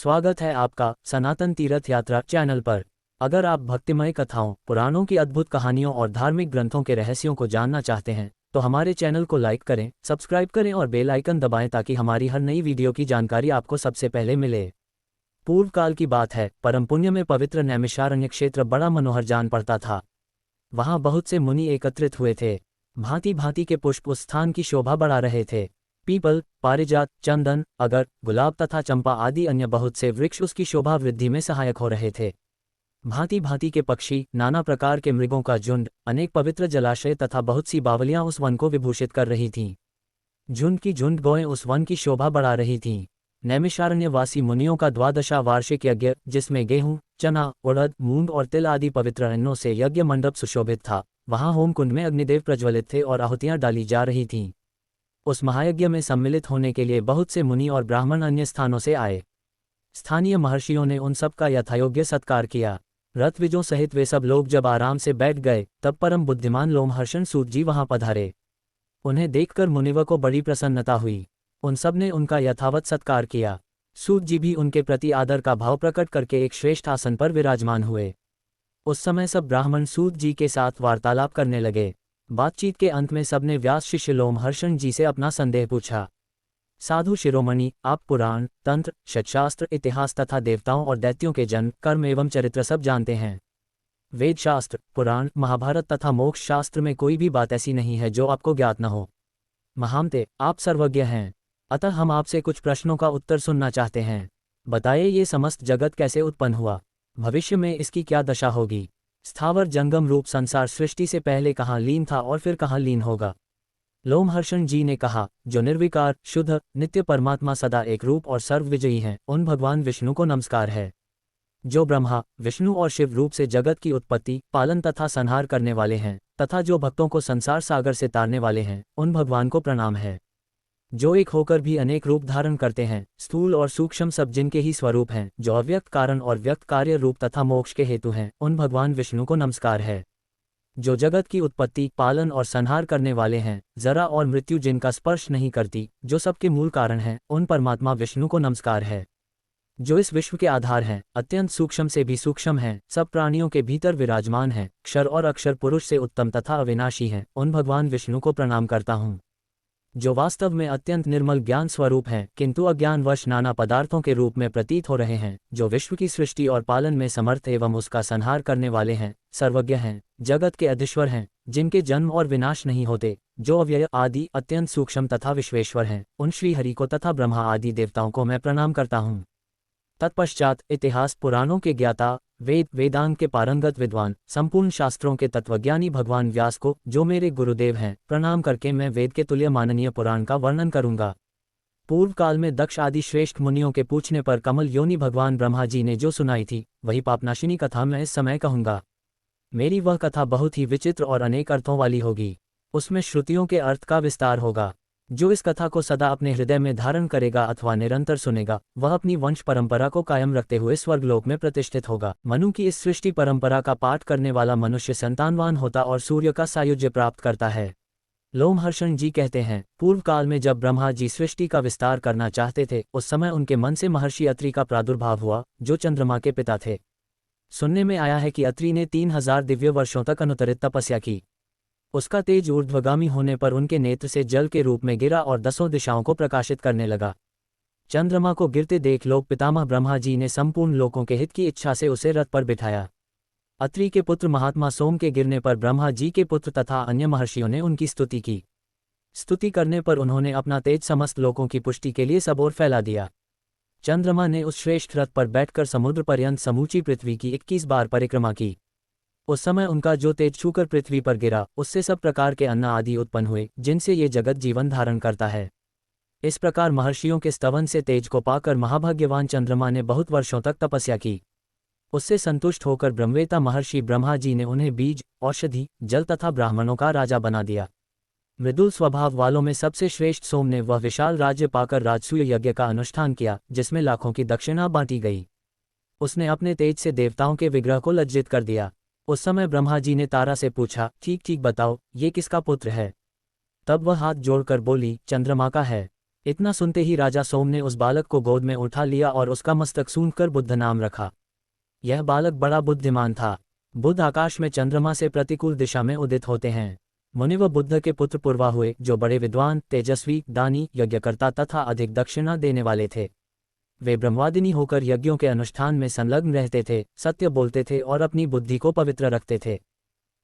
स्वागत है आपका सनातन तीर्थ यात्रा चैनल पर। अगर आप भक्तिमय कथाओं, पुराणों की अद्भुत कहानियों और धार्मिक ग्रंथों के रहस्यों को जानना चाहते हैं तो हमारे चैनल को लाइक करें, सब्सक्राइब करें और बेल आइकन दबाएं ताकि हमारी हर नई वीडियो की जानकारी आपको सबसे पहले मिले। पूर्व काल की बात है, परम पुण्य में पवित्र नैमिषारण्य क्षेत्र बड़ा मनोहर जान पड़ता था। वहाँ बहुत से मुनि एकत्रित हुए थे। भांति भांति के पुष्प उस स्थान की शोभा बढ़ा रहे थे। पीपल, पारिजात, चंदन, अगर, गुलाब तथा चंपा आदि अन्य बहुत से वृक्ष उसकी शोभा वृद्धि में सहायक हो रहे थे। भांति भांति के पक्षी, नाना प्रकार के मृगों का झुंड, अनेक पवित्र जलाशय तथा बहुत सी बावलियां उस वन को विभूषित कर रही थीं। झुंड की झुंड गौएं उस वन की शोभा बढ़ा रही थीं। नैमिषारण्यवासी मुनियों का द्वादशा वार्षिक यज्ञ, जिसमें गेहूं, चना, उड़द, मूंग और तिल आदि पवित्र अन्नों से यज्ञ मंडप सुशोभित था। वहां होम कुंड में अग्निदेव प्रज्वलित थे और आहुतियां डाली जा रही थीं। उस महायज्ञ में सम्मिलित होने के लिए बहुत से मुनि और ब्राह्मण अन्य स्थानों से आए। स्थानीय महर्षियों ने उन सब का यथायोग्य सत्कार किया। रथविजों सहित वे सब लोग जब आराम से बैठ गए तब परम बुद्धिमान लोमहर्षण सूत जी वहां पधारे। उन्हें देखकर मुनिव को बड़ी प्रसन्नता हुई। उन सब ने उनका यथावत सत्कार किया। सूत जी भी उनके प्रति आदर का भाव प्रकट करके एक श्रेष्ठ आसन पर विराजमान हुए। उस समय सब ब्राह्मण सूत जी के साथ वार्तालाप करने लगे। बातचीत के अंत में सबने व्यास शिष्य लोमहर्षण जी से अपना संदेह पूछा। साधु शिरोमणि, आप पुराण, तंत्र, शतशास्त्र, इतिहास तथा देवताओं और दैत्यों के जन्म, कर्म एवं चरित्र सब जानते हैं। वेद शास्त्र, पुराण, महाभारत तथा मोक्ष शास्त्र में कोई भी बात ऐसी नहीं है जो आपको ज्ञात न हो। महामते, आप सर्वज्ञ हैं, अतः हम आपसे कुछ प्रश्नों का उत्तर सुनना चाहते हैं। बताइए, ये समस्त जगत कैसे उत्पन्न हुआ? भविष्य में इसकी क्या दशा होगी? स्थावर जंगम रूप संसार सृष्टि से पहले कहाँ लीन था और फिर कहाँ लीन होगा? लोमहर्षण जी ने कहा, जो निर्विकार, शुद्ध, नित्य परमात्मा सदा एक रूप और सर्वविजयी हैं, उन भगवान विष्णु को नमस्कार है। जो ब्रह्मा, विष्णु और शिव रूप से जगत की उत्पत्ति, पालन तथा संहार करने वाले हैं तथा जो भक्तों को संसार सागर से तारने वाले हैं, उन भगवान को प्रणाम है। जो एक होकर भी अनेक रूप धारण करते हैं, स्थूल और सूक्ष्म सब जिनके ही स्वरूप हैं, जो अव्यक्त कारण और व्यक्त कार्य रूप तथा मोक्ष के हेतु हैं, उन भगवान विष्णु को नमस्कार है। जो जगत की उत्पत्ति, पालन और संहार करने वाले हैं, जरा और मृत्यु जिनका स्पर्श नहीं करती, जो सबके मूल कारण हैं, उन परमात्मा विष्णु को नमस्कार है। जो इस विश्व के आधार हैं, अत्यंत सूक्ष्म से भी सूक्ष्म हैं, सब प्राणियों के भीतर विराजमान हैं, क्षर और अक्षर पुरुष से उत्तम तथा अविनाशी हैं, उन भगवान विष्णु को प्रणाम करता हूँ। जो वास्तव में अत्यंत निर्मल ज्ञान स्वरूप हैं, किंतु अज्ञानवश नाना पदार्थों के रूप में प्रतीत हो रहे हैं, जो विश्व की सृष्टि और पालन में समर्थ एवं उसका संहार करने वाले हैं, सर्वज्ञ हैं, जगत के अधीश्वर हैं, जिनके जन्म और विनाश नहीं होते, जो अव्यय, आदि, अत्यंत सूक्ष्म तथा विश्वेश्वर हैं, उन श्री हरि को तथा ब्रह्मा आदि देवताओं को मैं प्रणाम करता हूँ। तत्पश्चात इतिहास, पुराणों के ज्ञाता, वेद, वेदांग के पारंगत विद्वान, संपूर्ण शास्त्रों के तत्वज्ञानी भगवान व्यास को, जो मेरे गुरुदेव हैं, प्रणाम करके मैं वेद के तुल्य माननीय पुराण का वर्णन करूंगा। पूर्व काल में दक्ष आदि श्रेष्ठ मुनियों के पूछने पर कमल योनि भगवान ब्रह्मा जी ने जो सुनाई थी, वही पापनाशिनी कथा मैं इस समय कहूंगा। मेरी वह कथा बहुत ही विचित्र और अनेक अर्थों वाली होगी। उसमें श्रुतियों के अर्थ का विस्तार होगा। जो इस कथा को सदा अपने हृदय में धारण करेगा अथवा निरंतर सुनेगा, वह अपनी वंश परंपरा को कायम रखते हुए स्वर्गलोक में प्रतिष्ठित होगा। मनु की इस सृष्टि परंपरा का पाठ करने वाला मनुष्य संतानवान होता और सूर्य का सायुज्य प्राप्त करता है। लोमहर्षण जी कहते हैं, पूर्व काल में जब ब्रह्मा जी सृष्टि का विस्तार करना चाहते थे, उस समय उनके मन से महर्षि अत्रि का प्रादुर्भाव हुआ, जो चंद्रमा के पिता थे। सुनने में आया है कि अत्रि ने 3000 दिव्य वर्षों तक अनुतरित तपस्या की। उसका तेज ऊर्ध्वगामी होने पर उनके नेत्र से जल के रूप में गिरा और 10 दिशाओं को प्रकाशित करने लगा। चंद्रमा को गिरते देख लोक पितामह ब्रह्मा जी ने संपूर्ण लोकों के हित की इच्छा से उसे रथ पर बिठाया। अत्रि के पुत्र महात्मा सोम के गिरने पर ब्रह्मा जी के पुत्र तथा अन्य महर्षियों ने उनकी स्तुति की। स्तुति करने पर उन्होंने अपना तेज समस्त लोकों की पुष्टि के लिए सब ओर फैला दिया। चंद्रमा ने उस श्रेष्ठ रथ पर बैठकर समुद्र पर्यंत समूची पृथ्वी की 21 बार परिक्रमा की। उस समय उनका जो तेज छूकर पृथ्वी पर गिरा, उससे सब प्रकार के अन्न आदि उत्पन्न हुए, जिनसे ये जगत जीवन धारण करता है। इस प्रकार महर्षियों के स्तवन से तेज को पाकर महाभाग्यवान चंद्रमा ने बहुत वर्षों तक तपस्या की। उससे संतुष्ट होकर ब्रह्मवेता महर्षि ब्रह्मा जी ने उन्हें बीज, औषधि, जल तथा ब्राह्मणों का राजा बना दिया। मृदुल स्वभाव वालों में सबसे श्रेष्ठ सोम ने वह विशाल राज्य पाकर राजसूय यज्ञ का अनुष्ठान किया, जिसमें लाखों की दक्षिणा बांटी गई। उसने अपने तेज से देवताओं के विग्रह को लज्जित कर दिया। उस समय ब्रह्मा जी ने तारा से पूछा, ठीक ठीक बताओ, ये किसका पुत्र है? तब वह हाथ जोड़कर बोली, चंद्रमा का है। इतना सुनते ही राजा सोम ने उस बालक को गोद में उठा लिया और उसका मस्तक सूंघकर बुद्ध नाम रखा। यह बालक बड़ा बुद्धिमान था। बुद्ध आकाश में चंद्रमा से प्रतिकूल दिशा में उदित होते हैं। मुनि व बुद्ध के पुत्र पूर्वा हुए, जो बड़े विद्वान, तेजस्वी, दानी, यज्ञकर्ता तथा अधिक दक्षिणा देने वाले थे। वे ब्रह्मवादिनी होकर यज्ञों के अनुष्ठान में संलग्न रहते थे, सत्य बोलते थे और अपनी बुद्धि को पवित्र रखते थे।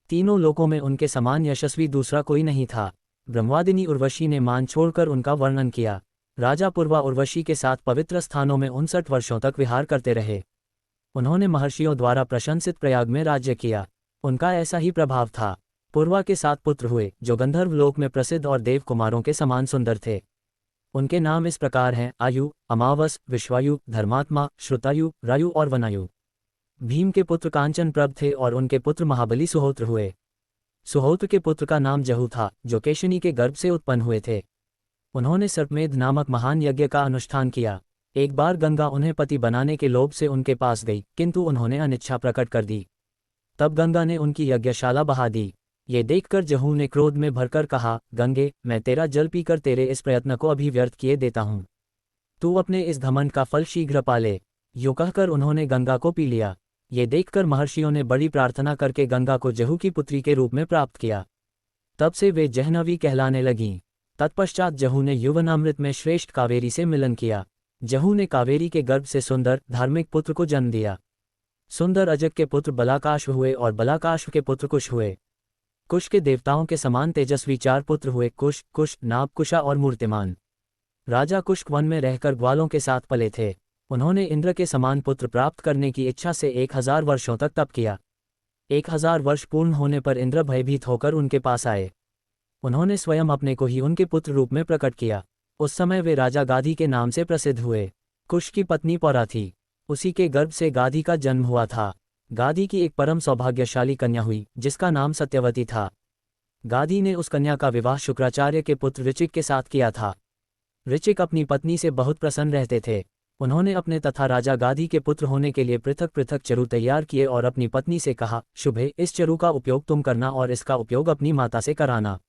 तीनों लोकों में उनके समान यशस्वी दूसरा कोई नहीं था। ब्रह्मवादिनी उर्वशी ने मान छोड़कर उनका वर्णन किया। राजा पूर्वा उर्वशी के साथ पवित्र स्थानों में 59 वर्षों तक विहार करते रहे। उन्होंने महर्षियों द्वारा प्रशंसित प्रयाग में राज्य किया। उनका ऐसा ही प्रभाव था। पूर्वा के 7 पुत्र हुए, जो गंधर्व लोक में प्रसिद्ध और देव कुमारों के समान सुंदर थे। उनके नाम इस प्रकार हैं: आयु, अमावस, विश्वायु, धर्मात्मा, श्रुतायु, रायु और वनायु। भीम के पुत्र कांचन प्रभ थे और उनके पुत्र महाबली सुहोत्र हुए। सुहोत्र के पुत्र का नाम जहू था, जो केशिनी के गर्भ से उत्पन्न हुए थे। उन्होंने सर्पमेध नामक महान यज्ञ का अनुष्ठान किया। एक बार गंगा उन्हें पति बनाने के लोभ से उनके पास गई, किंतु उन्होंने अनिच्छा प्रकट कर दी। तब गंगा ने उनकी यज्ञशाला बहा दी। ये देखकर जहू ने क्रोध में भरकर कहा, गंगे, मैं तेरा जल पीकर तेरे इस प्रयत्न को अभी व्यर्थ किए देता हूँ। तू अपने इस घमंड का फल शीघ्र पाले। यूं कहकर उन्होंने गंगा को पी लिया। ये देखकर महर्षियों ने बड़ी प्रार्थना करके गंगा को जहू की पुत्री के रूप में प्राप्त किया। तब से वे जहनवी कहलाने लगीं। तत्पश्चात जहू ने यौवनामृत में श्रेष्ठ कावेरी से मिलन किया। जहू ने कावेरी के गर्भ से सुंदर, धार्मिक पुत्र को जन्म दिया। सुंदर अजग के पुत्र बलाकाश्व हुए और बलाकाश्व के पुत्र कुश हुए। कुश के देवताओं के समान तेजस्वी 4 पुत्र हुए: कुश, कुश, नाभ, कुशा और मूर्तिमान। राजा कुश वन में रहकर ग्वालों के साथ पले थे। उन्होंने इंद्र के समान पुत्र प्राप्त करने की इच्छा से 1000 वर्षों तक तप किया। 1000 वर्ष पूर्ण होने पर इंद्र भयभीत होकर उनके पास आए। उन्होंने स्वयं अपने को ही उनके पुत्र रूप में प्रकट किया। उस समय वे राजा गाधी के नाम से प्रसिद्ध हुए। कुश की पत्नी पौरा थी। उसी के गर्भ से गाधी का जन्म हुआ था। गाधी की एक परम सौभाग्यशाली कन्या हुई, जिसका नाम सत्यवती था। गाधी ने उस कन्या का विवाह शुक्राचार्य के पुत्र ऋचिक के साथ किया था। ऋचिक अपनी पत्नी से बहुत प्रसन्न रहते थे। उन्होंने अपने तथा राजा गाधी के पुत्र होने के लिए पृथक पृथक चरु तैयार किए और अपनी पत्नी से कहा, शुभे, इस चरु का उपयोग तुम करना और इसका उपयोग अपनी माता से कराना।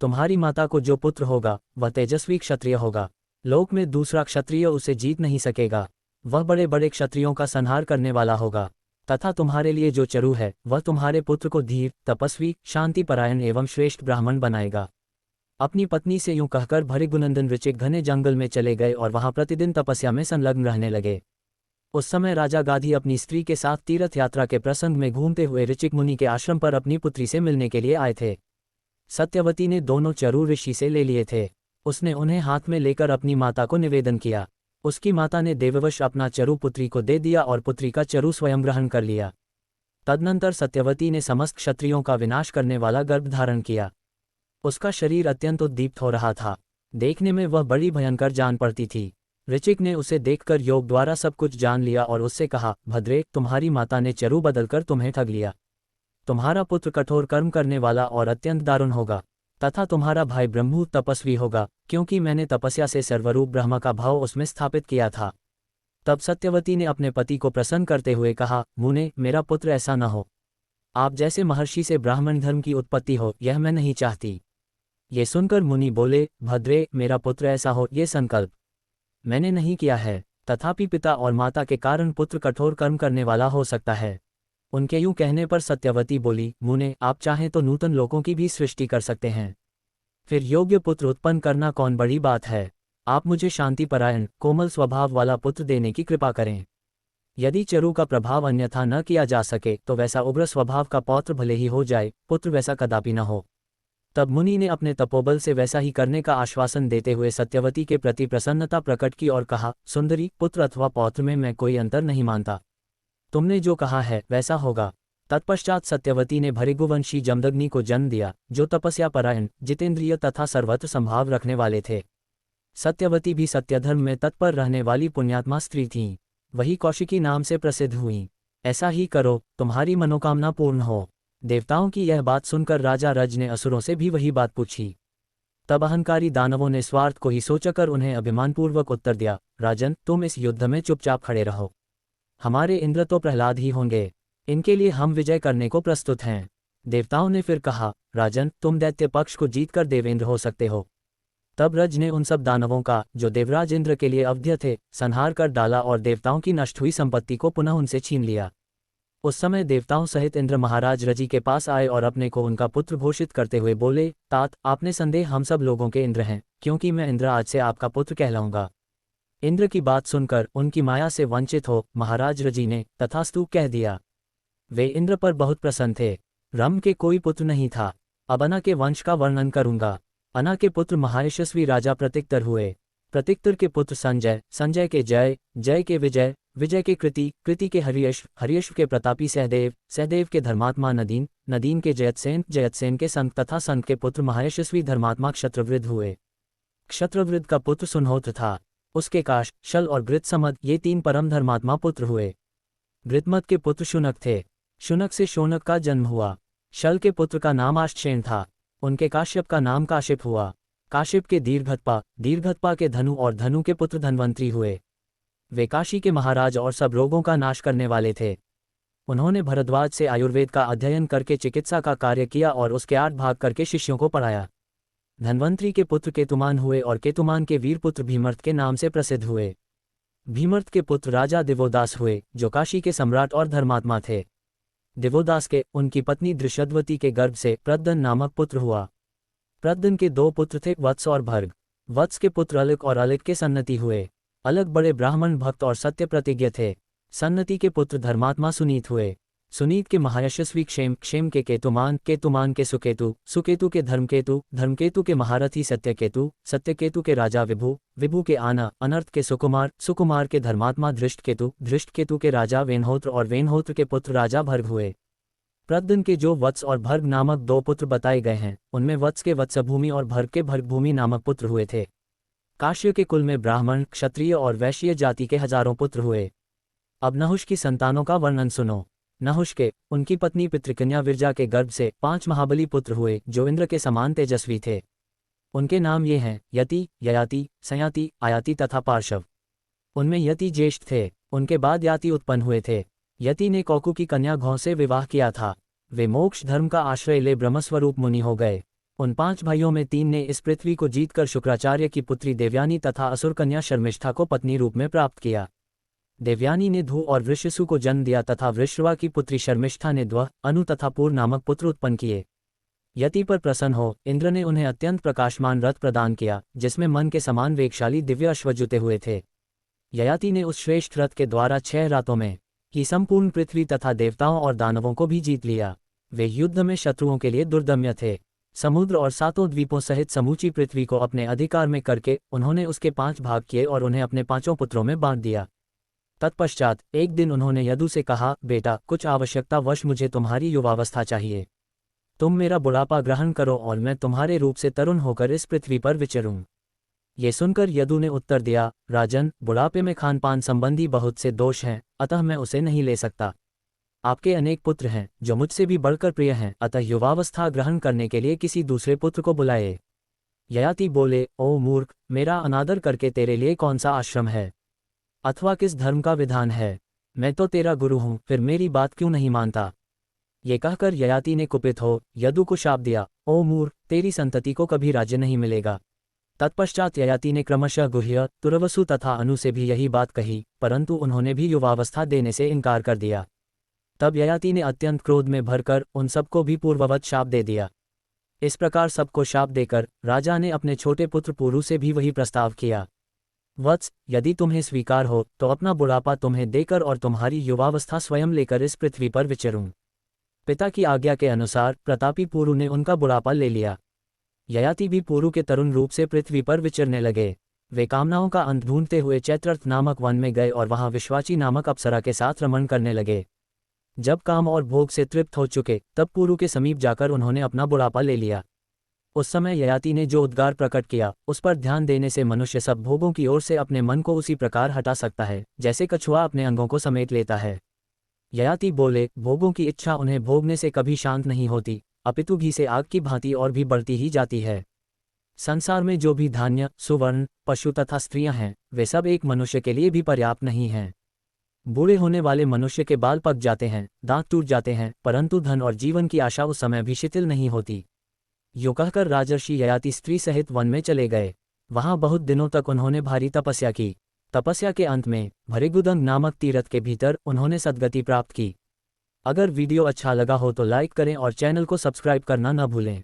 तुम्हारी माता को जो पुत्र होगा वह तेजस्वी क्षत्रिय होगा। लोक में दूसरा क्षत्रिय उसे जीत नहीं सकेगा। वह बड़े बड़े क्षत्रियों का संहार करने वाला होगा। तथा तुम्हारे लिए जो चरु है वह तुम्हारे पुत्र को धीर, तपस्वी, शांतिपरायण एवं श्रेष्ठ ब्राह्मण बनाएगा। अपनी पत्नी से यूं कहकर भृगुनंदन ऋचिक घने जंगल में चले गए और वहां प्रतिदिन तपस्या में संलग्न रहने लगे। उस समय राजा गाधी अपनी स्त्री के साथ तीर्थ यात्रा के प्रसंग में घूमते हुए ऋचिक मुनि के आश्रम पर अपनी पुत्री से मिलने के लिए आए थे। सत्यवती ने दोनों चरु ऋषि से ले लिए थे। उसने उन्हें हाथ में लेकर अपनी माता को निवेदन किया। उसकी माता ने देववश अपना चरु पुत्री को दे दिया और पुत्री का चरु स्वयं ग्रहण कर लिया। तदनंतर सत्यवती ने समस्त क्षत्रियों का विनाश करने वाला गर्भ धारण किया। उसका शरीर अत्यंत उद्दीप्त हो रहा था। देखने में वह बड़ी भयंकर जान पड़ती थी। ऋचिक ने उसे देखकर योग द्वारा सब कुछ जान लिया और उससे कहा, भद्रे, तुम्हारी माता ने चरु बदलकर तुम्हें ठग लिया। तुम्हारा पुत्र कठोर कर्म करने वाला और अत्यंत दारुण होगा, तथा तुम्हारा भाई ब्रह्मभूत तपस्वी होगा, क्योंकि मैंने तपस्या से सर्वरूप ब्रह्म का भाव उसमें स्थापित किया था। तब सत्यवती ने अपने पति को प्रसन्न करते हुए कहा, मुने, मेरा पुत्र ऐसा न हो। आप जैसे महर्षि से ब्राह्मण धर्म की उत्पत्ति हो, यह मैं नहीं चाहती। ये सुनकर मुनि बोले, भद्रे, मेरा पुत्र ऐसा हो, ये संकल्प मैंने नहीं किया है। तथापि पिता और माता के कारण पुत्र कठोर कर्म करने वाला हो सकता है। उनके यूं कहने पर सत्यवती बोली, मुने, आप चाहें तो नूतन लोकों की भी सृष्टि कर सकते हैं। फिर योग्य पुत्र उत्पन्न करना कौन बड़ी बात है। आप मुझे शांतिपरायण, कोमल स्वभाव वाला पुत्र देने की कृपा करें। यदि चरु का प्रभाव अन्यथा न किया जा सके तो वैसा उग्र स्वभाव का पौत्र भले ही हो जाए, पुत्र वैसा कदापि न हो। तब मुनि ने अपने तपोबल से वैसा ही करने का आश्वासन देते हुए सत्यवती के प्रति प्रसन्नता प्रकट की और कहा, सुंदरी, पुत्र अथवा पौत्र में मैं कोई अंतर नहीं मानता। तुमने जो कहा है वैसा होगा। तत्पश्चात सत्यवती ने भृगुवंशी जमदग्नि को जन्म दिया, जो तपस्या परायण, जितेंद्रिय तथा सर्वत्र संभाव रखने वाले थे। सत्यवती भी सत्यधर्म में तत्पर रहने वाली पुण्यात्मा स्त्री थीं। वही कौशिकी नाम से प्रसिद्ध हुईं। ऐसा ही करो, तुम्हारी मनोकामना पूर्ण हो। देवताओं की यह बात सुनकर राजा रज ने असुरों से भी वही बात पूछी। तब अहंकारी दानवों ने स्वार्थ को ही सोचकर उन्हें अभिमानपूर्वक उत्तर दिया, राजन, तुम इस युद्ध में चुपचाप खड़े रहो। हमारे इंद्र तो प्रहलाद ही होंगे, इनके लिए हम विजय करने को प्रस्तुत हैं। देवताओं ने फिर कहा, राजन, तुम दैत्य पक्ष को जीतकर देवेंद्र हो सकते हो। तब रज ने उन सब दानवों का, जो देवराज इंद्र के लिए अवध्य थे, संहार कर डाला और देवताओं की नष्ट हुई संपत्ति को पुनः उनसे छीन लिया। उस समय देवताओं सहित इंद्र महाराज रजी के पास आए और अपने को उनका पुत्र घोषित करते हुए बोले, तात, आपने संदेह हम सब लोगों के इंद्र हैं, क्योंकि मैं इंद्र आज से आपका पुत्र कहलाऊंगा। इंद्र की बात सुनकर उनकी माया से वंचित हो महाराज रजी ने तथास्तु कह दिया। वे इंद्र पर बहुत प्रसन्न थे। रम के कोई पुत्र नहीं था। अब अना के वंश का वर्णन करूंगा। अना के पुत्र महायशस्वी राजा प्रतिक्तर हुए। प्रतिक्तर के पुत्र संजय, संजय के जय, जय के विजय, विजय के कृति, कृति के हरियश, हरियश के प्रतापी सहदेव, सहदेव के धर्मात्मा नदीन, नदीन के जयतसेन, जयतसेन के संत तथा संत के पुत्र महायशस्वी धर्मात्मा क्षत्रवृद्ध हुए। क्षत्रवृद्ध का पुत्र सुनहोत्र था। उसके काश, शल और गृत्समद ये 3 परम धर्मात्मा पुत्र हुए। गृतमद के पुत्र शुनक थे। शुनक से शोनक का जन्म हुआ। शल के पुत्र का नाम आश्चेन था। उनके काश्यप का नाम काशिप हुआ। काशिप के दीर्घत्पा, दीर्घत्पा के धनु और धनु के पुत्र धनवंतरी हुए। वे काशी के महाराज और सब रोगों का नाश करने वाले थे। उन्होंने भरद्वाज से आयुर्वेद का अध्ययन करके चिकित्सा का कार्य किया और उसके 8 भाग करके शिष्यों को पढ़ाया। धनवंतरी के पुत्र केतुमान हुए और केतुमान के वीर पुत्र भीमर्त के नाम से प्रसिद्ध हुए। भीमर्त के पुत्र राजा दिवोदास हुए, जो काशी के सम्राट और धर्मात्मा थे। दिवोदास के उनकी पत्नी दृशद्वती के गर्भ से प्रद्दन नामक पुत्र हुआ। प्रद्दन के 2 पुत्र थे, वत्स और भर्ग। वत्स के पुत्र अलिक और अलिक के सन्नति हुए। अलग बड़े ब्राह्मण भक्त और सत्य प्रतिज्ञ थे। सन्नति के पुत्र धर्मात्मा सुनीत हुए। सुनीत के महायशस्वी क्षेम, क्षेम के केतुमान, केतुमान के सुकेतु, सुकेतु के धर्मकेतु, धर्मकेतु के महारथी सत्यकेतु, सत्यकेतु के राजा विभु, विभु के आना, अनर्थ के सुकुमार, सुकुमार के धर्मात्मा धृष्टकेतु, धृष्टकेतु के राजा वेनहोत्र और वेनहोत्र के पुत्र राजा भर्ग हुए। प्रद्दन के जो वत्स और भर्ग नामक 2 पुत्र बताए गए हैं, उनमें वत्स के वत्सभूमि और भर्ग के भर्गभूमि नामक पुत्र हुए थे। काश्य के कुल में ब्राह्मण, क्षत्रिय और वैश्य जाति के हजारों पुत्र हुए। अब नहुष की संतानों का वर्णन सुनो। नहुष के, उनकी पत्नी पितृकन्या विरजा के गर्भ से 5 महाबली पुत्र हुए, जो इंद्र के समान तेजस्वी थे। उनके नाम ये हैं, यति, ययाति, संयाति, आयाति तथा पार्शव। उनमें यति ज्येष्ठ थे। उनके बाद याति उत्पन्न हुए थे। यति ने कौकु की कन्या घौ से विवाह किया था। वे मोक्ष धर्म का आश्रय ले ब्रह्मस्वरूप मुनि हो गए। उन 5 भाइयों में 3 ने इस पृथ्वी को जीतकर शुक्राचार्य की पुत्री देवयानी तथा असुर कन्या शर्मिष्ठा को पत्नी रूप में प्राप्त किया। देवयानी ने धू और वृषसु को जन्म दिया तथा वृषवा की पुत्री शर्मिष्ठा ने द्वह, अनु तथा पूर नामक पुत्र उत्पन्न किए। यति पर प्रसन्न हो इंद्र ने उन्हें अत्यंत प्रकाशमान रथ प्रदान किया, जिसमें मन के समान वेगशाली दिव्य अश्व जुते हुए थे। ययाति ने उस श्रेष्ठ रथ के द्वारा 6 रातों में ही संपूर्ण पृथ्वी तथा देवताओं और दानवों को भी जीत लिया। वे युद्ध में शत्रुओं के लिए दुर्दम्य थे। समुद्र और 7 द्वीपों सहित समूची पृथ्वी को अपने अधिकार में करके उन्होंने उसके 5 भाग किए और उन्हें अपने 5 पुत्रों में बांट दिया। तत्पश्चात एक दिन उन्होंने यदु से कहा, बेटा, कुछ आवश्यकतावश मुझे तुम्हारी युवावस्था चाहिए। तुम मेरा बुढ़ापा ग्रहण करो और मैं तुम्हारे रूप से तरुण होकर इस पृथ्वी पर विचरूं। ये सुनकर यदु ने उत्तर दिया, राजन, बुढ़ापे में खान पान संबंधी बहुत से दोष हैं, अतः मैं उसे नहीं ले सकता। आपके अनेक पुत्र हैं, जो मुझसे भी बढ़कर प्रिय हैं, अतः युवावस्था ग्रहण करने के लिए किसी दूसरे पुत्र को बुलाए। ययाति बोले, ओ मूर्ख, मेरा अनादर करके तेरे लिए कौन सा आश्रम है अथवा किस धर्म का विधान है? मैं तो तेरा गुरु हूँ, फिर मेरी बात क्यों नहीं मानता? ये कहकर ययाति ने कुपित हो यदु को शाप दिया, ओ मूर्ख, तेरी संतति को कभी राज्य नहीं मिलेगा। तत्पश्चात ययाति ने क्रमशः गुह्य, तुरवसु तथा अनु से भी यही बात कही, परंतु उन्होंने भी युवावस्था देने से इनकार कर दिया। तब ययाति ने अत्यंत क्रोध में भरकर उन सबको भी पूर्ववत शाप दे दिया। इस प्रकार सबको शाप देकर राजा ने अपने छोटे पुत्र पुरु से भी वही प्रस्ताव किया, वत्स, यदि तुम्हें स्वीकार हो तो अपना बुढ़ापा तुम्हें देकर और तुम्हारी युवावस्था स्वयं लेकर इस पृथ्वी पर विचरूं। पिता की आज्ञा के अनुसार प्रतापी पुरु ने उनका बुढ़ापा ले लिया। ययाति भी पुरु के तरुण रूप से पृथ्वी पर विचरने लगे। वे कामनाओं का अंत ढूंढते हुए चैत्रर्थ नामक वन में गए और वहां विश्वाची नामक अप्सरा के साथ रमण करने लगे। जब काम और भोग से तृप्त हो चुके, तब पुरु के समीप जाकर उन्होंने अपना बुढ़ापा ले लिया। उस समय ययाति ने जो उद्गार प्रकट किया, उस पर ध्यान देने से मनुष्य सब भोगों की ओर से अपने मन को उसी प्रकार हटा सकता है, जैसे कछुआ अपने अंगों को समेट लेता है। ययाति बोले, भोगों की इच्छा उन्हें भोगने से कभी शांत नहीं होती, अपितु घी से आग की भांति और भी बढ़ती ही जाती है। संसार में जो भी धान्य, सुवर्ण, पशु तथा स्त्रियां हैं, वे सब एक मनुष्य के लिए भी पर्याप्त नहीं हैं। बूढ़े होने वाले मनुष्य के बाल पक जाते हैं, दांत टूट जाते हैं, परंतु धन और जीवन की आशा उस समय भी शिथिल नहीं होती। यो कहकर राजर्षि ययाति स्त्री सहित वन में चले गए। वहाँ बहुत दिनों तक उन्होंने भारी तपस्या की। तपस्या के अंत में भृगुदंग नामक तीरथ के भीतर उन्होंने सद्गति प्राप्त की। अगर वीडियो अच्छा लगा हो तो लाइक करें और चैनल को सब्सक्राइब करना न भूलें।